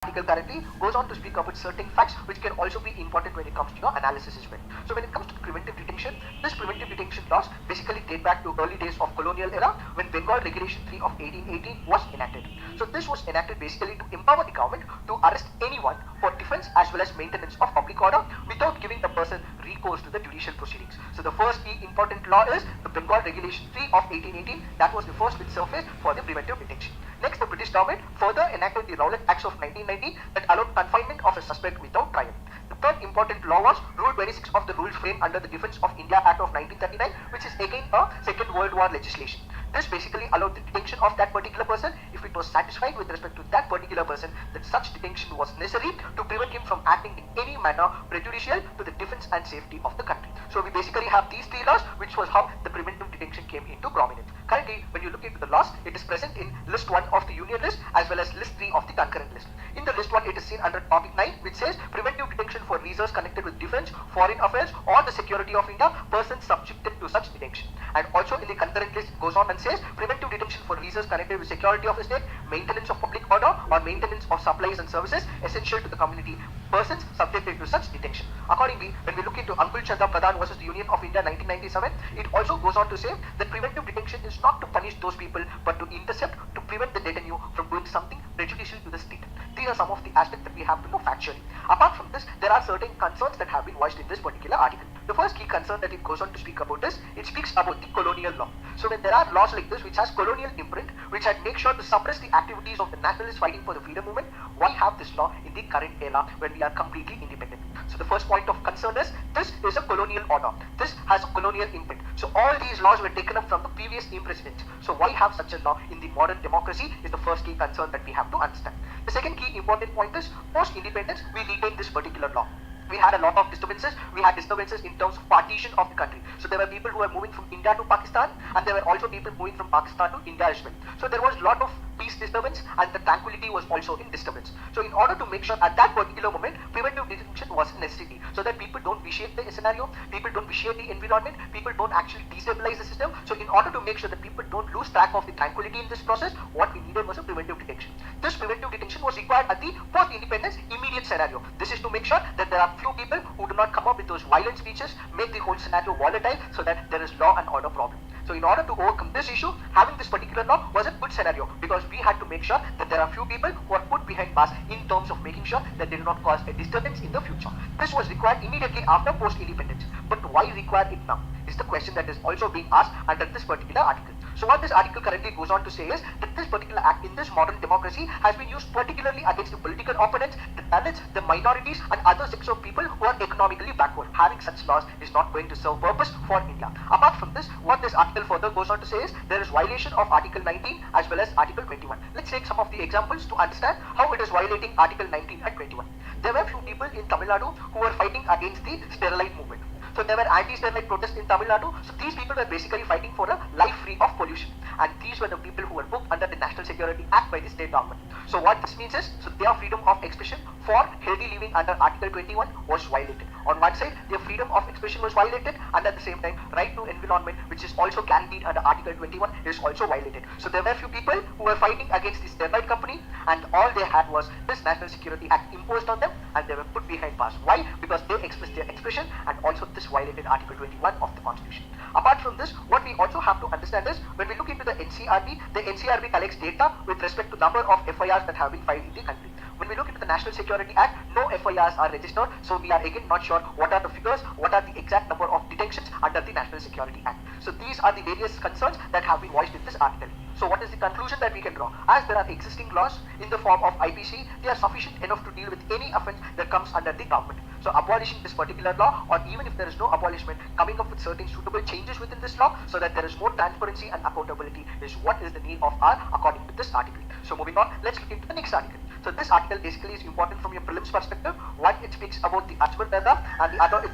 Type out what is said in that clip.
article currently goes on to speak about certain facts which can also be important when it comes to your analysis as well. So when it comes to preventive detention, this preventive detention laws basically date back to early days of colonial era when Bengal Regulation 3 of 1818 was enacted. So this was enacted basically to empower the government to arrest anyone for defense as well as maintenance of public order without giving the person recourse to the judicial proceedings. So the first key important law is the Bengal Regulation 3 of 1818. That was the first which surfaced for the preventive detention. Next, the British government further enacted the Rowlatt Acts of 1990 that allowed confinement of a suspect without trial. The third important law was Rule 26 of the rules framed under the Defence of India Act of 1939, which is again a Second World War legislation. This basically allowed the detention of that particular person if it was satisfied with respect to that particular person that such detention was necessary to prevent him from acting in any manner prejudicial to the defence and safety of the country. So we basically have these three laws, which was how the preventive detention came into prominence. Currently, when you look into the laws, it is present in list 1 of the union list as well as list 3 of the concurrent list. In the list 1, it is seen under topic 9, which says preventive detention for reasons connected with defence, foreign affairs or the security of India, persons subjected to such detention. And also in the concurrent list, it goes on and says preventive detention for reasons connected with security of the state, maintenance of public order or maintenance of supplies and services essential to the community, persons subjected to such detention. Accordingly, when we look into Ankul Chandra Pradhan versus the Union of India 1997, it also goes on to say that preventive detention is not to punish those people but to intercept, to prevent the detainee from doing something prejudicial to the state. These are some of the aspects that we have to know factually. Apart from this, there are certain concerns that have been voiced in this particular article. The first key concern that it goes on to speak about is, it speaks about the colonial law. So when there are laws like this which has colonial imprint, which had make sure to suppress the activities of the nationalists fighting for the freedom movement, why have this law in the current era when we are completely independent? So the first point of concern is, this is a colonial order. This has a colonial imprint. So all these laws were taken up from the previous presidents. So why have such a law in the modern democracy is the first key concern that we have to understand. The second key important point is, post-independence, we retained this particular law. We had a lot of disturbances. We had disturbances in terms of partition of the country. So there were people who were moving from India to Pakistan, and there were also people moving from Pakistan to India as well. So there was a lot of peace disturbance, and the tranquility was also in disturbance. So in order to make sure at that particular moment, preventive detention was a necessity, so that people don't vitiate the scenario, people don't vitiate the environment, people don't actually destabilize the system. So in order to make sure that people don't lose track of the tranquility in this process, what we needed was a preventive detention. This preventive detention was required at the post-independence immediate scenario. This is to make sure that there are few people who do not come up with those violent speeches, make the whole scenario volatile, so that there is law and order problem. So in order to overcome this issue, having this particular law was a good scenario, because we had to make sure that there are few people who are put behind bars in terms of making sure that they do not cause a disturbance in the future. This was required immediately after post-independence. But why require it now is the question that is also being asked under this particular article. So what this article currently goes on to say is that this particular act in this modern democracy has been used particularly against the political opponents, the Dalits, the minorities and other sects of people who are economically backward. Having such laws is not going to serve purpose for India. Apart from this, what this article further goes on to say is there is violation of Article 19 as well as Article 21. Let's take some of the examples to understand how it is violating Article 19 and 21. There were few people in Tamil Nadu who were fighting against the sterilite movement. So there were anti-sterilite protests in Tamil Nadu. So these people were basically fighting for a life free of pollution. And these were the people who were booked under the National Security Act by the state government. So what this means is, so their freedom of expression for healthy living under Article 21 was violated. On one side, their freedom of expression was violated, and at the same time, right to environment, which is also guaranteed under Article 21, is also violated. So there were few people who were fighting against this sterilite company, and all they had was this National Security Act imposed on them, and they were put behind bars. Why? Because they expressed their expression, and also this violated Article 21 of the Constitution. Apart from this, what we also have to understand is, when we look into the NCRB collects data with respect to number of FIRs that have been filed in the country. When we look into the National Security Act, no FIRs are registered, so we are again not sure what are the figures, what are the exact number of detentions under the National Security Act. So these are the various concerns that have been voiced in this article. So what is the conclusion that we can draw? As there are existing laws in the form of IPC, they are sufficient enough to deal with any offence that comes under the government. So abolishing this particular law, or even if there is no abolishment, coming up with certain suitable changes within this law so that there is more transparency and accountability is what is the need of our according to this article. So moving on, let's look into the next article. So this article basically is important from your prelims perspective. One, it speaks about the Ajmer paragraph, and the other, it